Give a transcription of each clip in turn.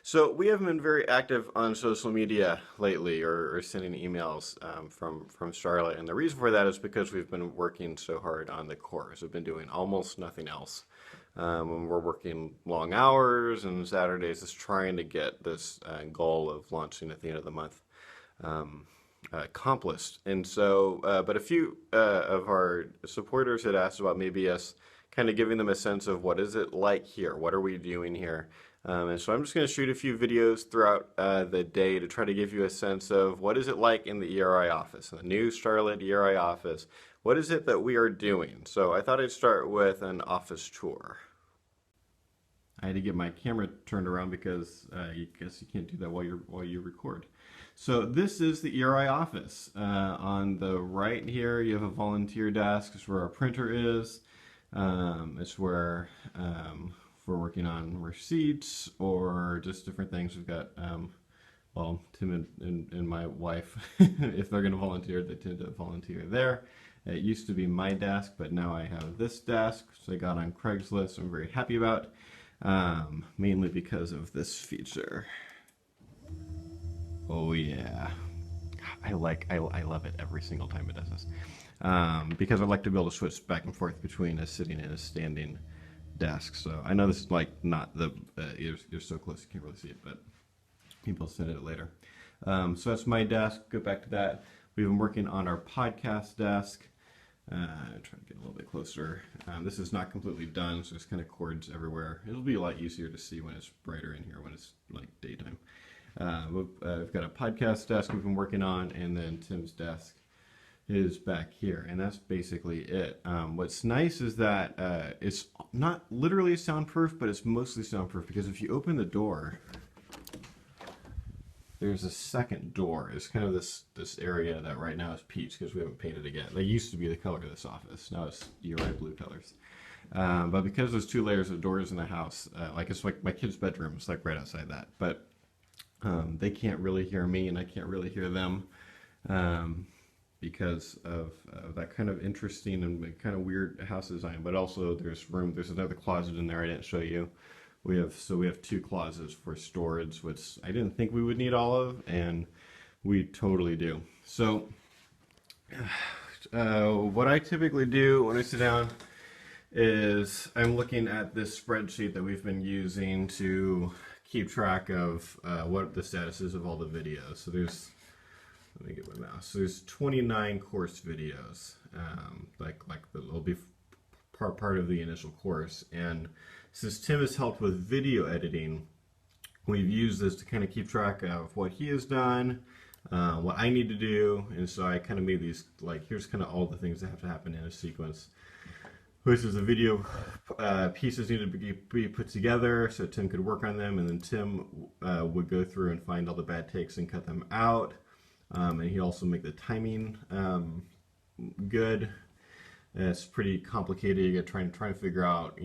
So we haven't been very active on social media lately, or sending emails from Charlotte, and the reason for that is because we've been working so hard on the course. We've been doing almost nothing else. And we're working long hours and Saturdays, just trying to get this goal of launching at the end of the month accomplished. And so, but a few of our supporters had asked about maybe us kind of giving them a sense of what is it like here? What are we doing here? And so I'm just going to shoot a few videos throughout the day to try to give you a sense of what is it like in the ERI office, in the new Charlotte ERI office. What is it that we are doing? So I thought I'd start with an office tour. I had to get my camera turned around because you guess you can't do that while you record. So this is the ERI office. On the right here, you have a volunteer desk. It's where our printer is. It's where we're working on receipts or just different things. We've got well, Tim and my wife, if they're going to volunteer, they tend to volunteer there. It used to be my desk, but now I have this desk, which I got on Craigslist. I'm very happy about. Mainly because of this feature. Oh yeah, I love it every single time it does this. Because I like to be able to switch back and forth between a sitting and a standing desk. So I know this is like not the you're so close you can't really see it, but maybe I'll send it later. So that's my desk. Go back to that. We've been working on our podcast desk. Trying to get a little bit closer. This is not completely done, so there's kind of cords everywhere. It'll be a lot easier to see when it's brighter in here, when it's like daytime. We've got a podcast desk we've been working on, and then Tim's desk is back here, and that's basically it. What's nice is that it's not literally soundproof, but it's mostly soundproof because if you open the door, there's a second door. It's kind of this area that right now is peach because we haven't painted it yet. They used to be the color of this office. Now it's ERI blue colors. But because there's two layers of doors in the house, like it's like my kid's bedroom is like right outside that. But they can't really hear me and I can't really hear them because of that kind of interesting and kind of weird house design. But also there's room. There's another closet in there I didn't show you. We have two closets for storage, which I didn't think we would need all of, and we totally do. So what I typically do when I sit down is I'm looking at this spreadsheet that we've been using to keep track of what the status is of all the videos. So let me get my mouse. So there's 29 course videos, they'll be part of the initial course. And since Tim has helped with video editing, we've used this to kind of keep track of what he has done, what I need to do, and so I kind of made these, like, here's kind of all the things that have to happen in a sequence. Which is the video pieces need to be put together so Tim could work on them, and then Tim would go through and find all the bad takes and cut them out. And he'd also make the timing good. It's pretty complicated. You got to try and figure out,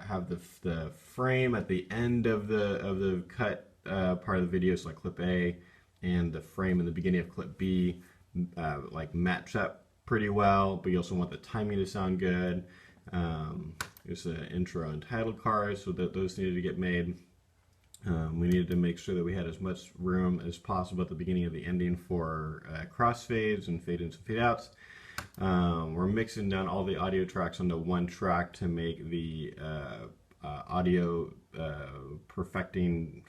have the frame at the end of the cut part of the video, so like clip A, and the frame in the beginning of clip B, like match up pretty well. But you also want the timing to sound good. There's an intro and title card, so that those needed to get made. We needed to make sure that we had as much room as possible at the beginning of the ending for crossfades and fade ins and fade outs. We're mixing down all the audio tracks onto one track to make the audio perfecting,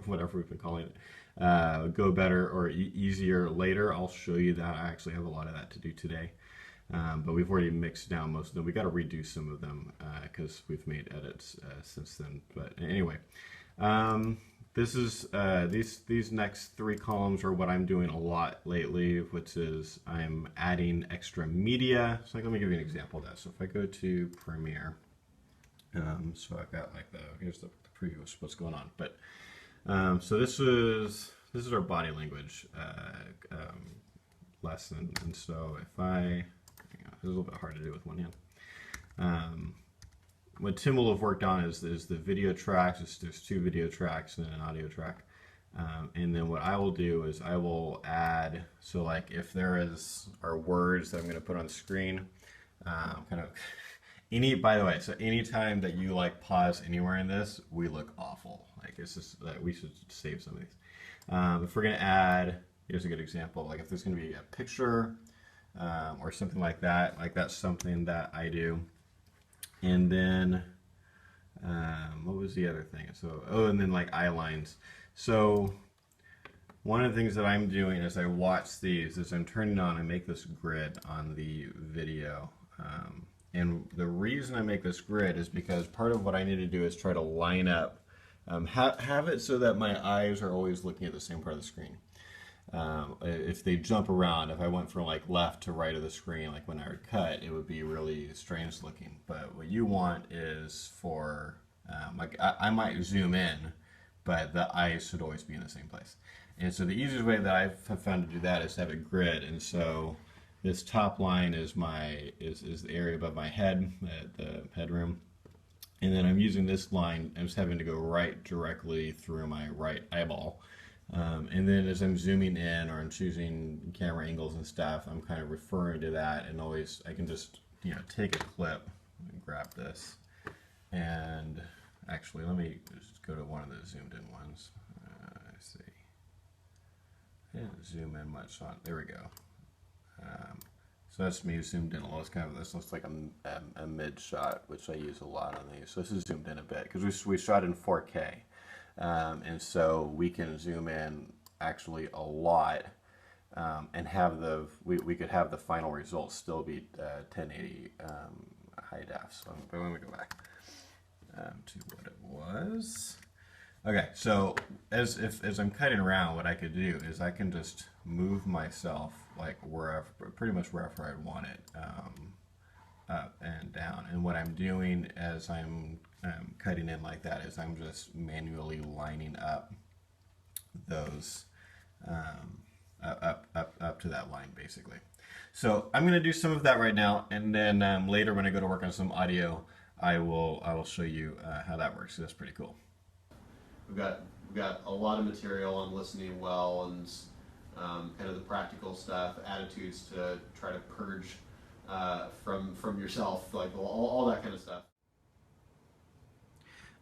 whatever we've been calling it, go better or easier later. I'll show you that. I actually have a lot of that to do today. But we've already mixed down most of them. We got to redo some of them because we've made edits since then. But anyway, this is these next three columns are what I'm doing a lot lately, which is I'm adding extra media. So let me give you an example of that. So if I go to Premiere, so I've got like here's the preview of what's going on. But so this is our body language lesson, and so if it's a little bit hard to do with one hand. What Tim will have worked on is the video tracks. There's two video tracks and an audio track. And then what I will do is I will add, so like if there are words that I'm going to put on the screen, by the way, so anytime that you like pause anywhere in this, we look awful. Like it's just that we should save some of these. If we're going to add, here's a good example, like if there's going to be a picture or something like that's something that I do. And then, what was the other thing? So, oh, and then like eye lines. So one of the things that I'm doing as I watch these is I'm turning on and make this grid on the video. And the reason I make this grid is because part of what I need to do is try to line up, have it so that my eyes are always looking at the same part of the screen. If they jump around, if I went from like left to right of the screen, like when I would cut, it would be really strange looking. But what you want is for, like I might zoom in, but the eyes should always be in the same place. And so the easiest way that I've found to do that is to have a grid. And so this top line is the area above my head, the headroom. And then I'm using this line, I'm just having to go right directly through my right eyeball. And then as I'm zooming in or I'm choosing camera angles and stuff, I'm kind of referring to that, and always I can just take a clip and grab this. And actually, let me just go to one of the zoomed in ones. Let's see. I didn't zoom in much on. There we go. So that's me zoomed in a little. It's kind of, this looks like a mid shot, which I use a lot on these. So this is zoomed in a bit because we shot in 4K. And so we can zoom in actually a lot and have we could have the final result still be 1080 high def. So but let me go back to what it was. Okay, so as I'm cutting around, what I could do is I can just move myself like wherever, pretty much wherever I want it, up and down. And what I'm doing as I'm cutting in like that is I'm just manually lining up those up to that line basically. So I'm going to do some of that right now, and then later when I go to work on some audio, I will show you how that works. So that's pretty cool. We've got a lot of material on listening well and kind of the practical stuff, attitudes to try to purge from yourself, like all that kind of stuff.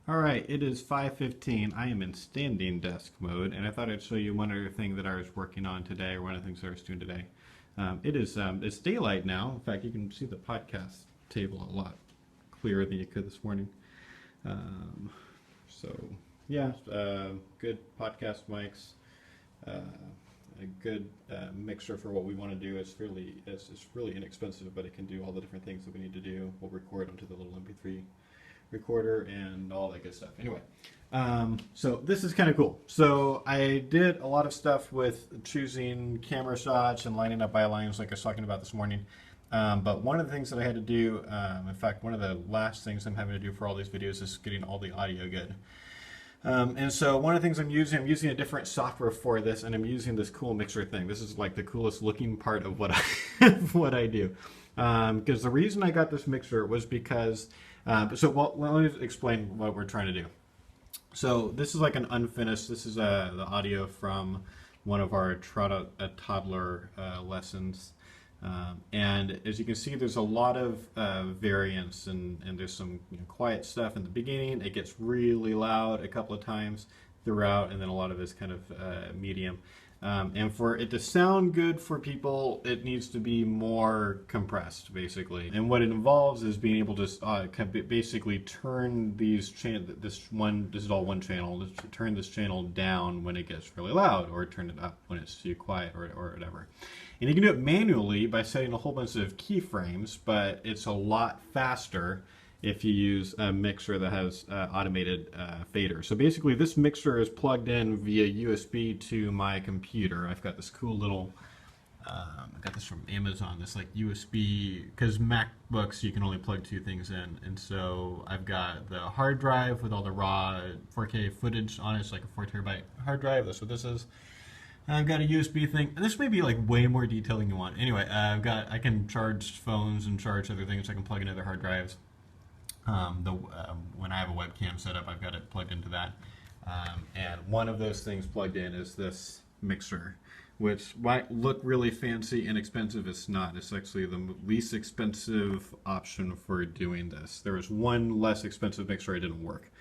All right, it is 5:15. I am in standing desk mode, and I thought I'd show you one other thing that I was working on today, or one of the things that I was doing today. It's daylight now. In fact, you can see the podcast table a lot clearer than you could this morning. So yeah, good podcast mics, a good mixer for what we want to do. It's really inexpensive, but it can do all the different things that we need to do. We'll record onto the little MP3 recorder and all that good stuff. Anyway, so this is kind of cool. So I did a lot of stuff with choosing camera shots and lining up eye lines like I was talking about this morning. But one of the things that I had to do, in fact, one of the last things I'm having to do for all these videos is getting all the audio good. And so one of the things I'm using a different software for this, and I'm using this cool mixer thing. This is like the coolest looking part of what what I do. Because the reason I got this mixer was because, let me explain what we're trying to do. So this is like an unfinished, this is the audio from one of our toddler lessons. And as you can see, there's a lot of variance, and there's some quiet stuff in the beginning. It gets really loud a couple of times throughout, and then a lot of it's kind of medium. And for it to sound good for people, it needs to be more compressed, basically. And what it involves is being able to basically turn this is all one channel, turn this channel down when it gets really loud, or turn it up when it's too quiet, or whatever. And you can do it manually by setting a whole bunch of keyframes, but it's a lot faster if you use a mixer that has automated fader. So basically this mixer is plugged in via USB to my computer. I've got this cool little, I got this from Amazon, this like USB, because MacBooks you can only plug two things in. And so I've got the hard drive with all the raw 4K footage on it. It's like a 4 terabyte hard drive, that's what this is. And I've got a USB thing. This may be like way more detail than you want. Anyway, I can charge phones and charge other things. I can plug in other hard drives. When I have a webcam set up, I've got it plugged into that. And one of those things plugged in is this mixer, which might look really fancy and expensive. It's not. It's actually the least expensive option for doing this. There was one less expensive mixer, it didn't work.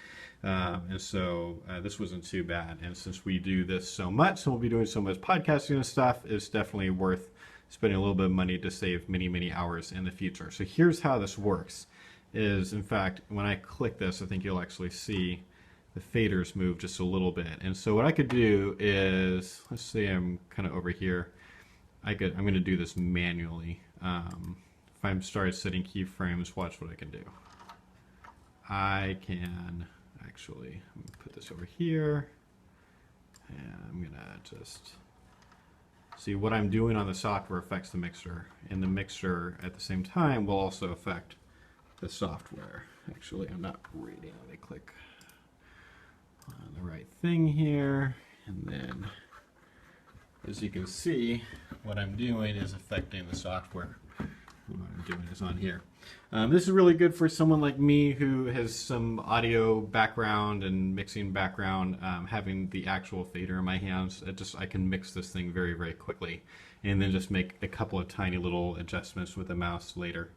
And so this wasn't too bad. And since we do this so much, and we'll be doing so much podcasting and stuff, it's definitely worth spending a little bit of money to save many, many hours in the future. So here's how this works. Is, in fact, when I click this, I think you'll actually see the faders move just a little bit. And so what I could do is, let's say I'm kind of over here. I'm going to do this manually. If I'm started setting keyframes, watch what I can do. I can actually put this over here, and I'm going to just see what I'm doing on the software affects the mixer, and the mixer at the same time will also affect the software. Actually, I'm not reading. Let me click on the right thing here, and then as you can see, what I'm doing is affecting the software. What I'm doing is on here. This is really good for someone like me who has some audio background and mixing background. Having the actual fader in my hands, I can mix this thing very, very quickly, and then just make a couple of tiny little adjustments with the mouse later.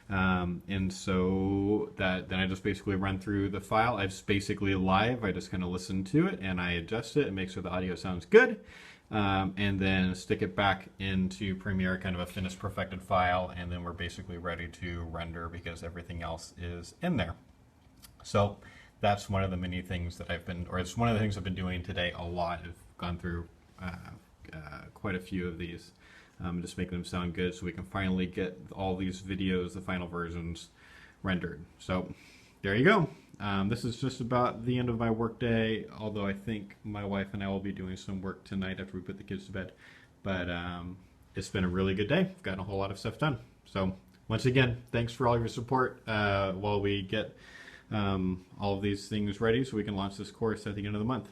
And so then I just basically run through the file. It's basically live. I just kind of listen to it and I adjust it and make sure the audio sounds good. And then stick it back into Premiere, kind of a finished perfected file, and then we're basically ready to render because everything else is in there. So that's one of the many things that it's one of the things I've been doing today a lot. I've gone through quite a few of these, just making them sound good so we can finally get all these videos, the final versions, rendered. So there you go. This is just about the end of my work day, although I think my wife and I will be doing some work tonight after we put the kids to bed. But it's been a really good day. I've gotten a whole lot of stuff done. So once again, thanks for all of your support while we get all of these things ready so we can launch this course at the end of the month.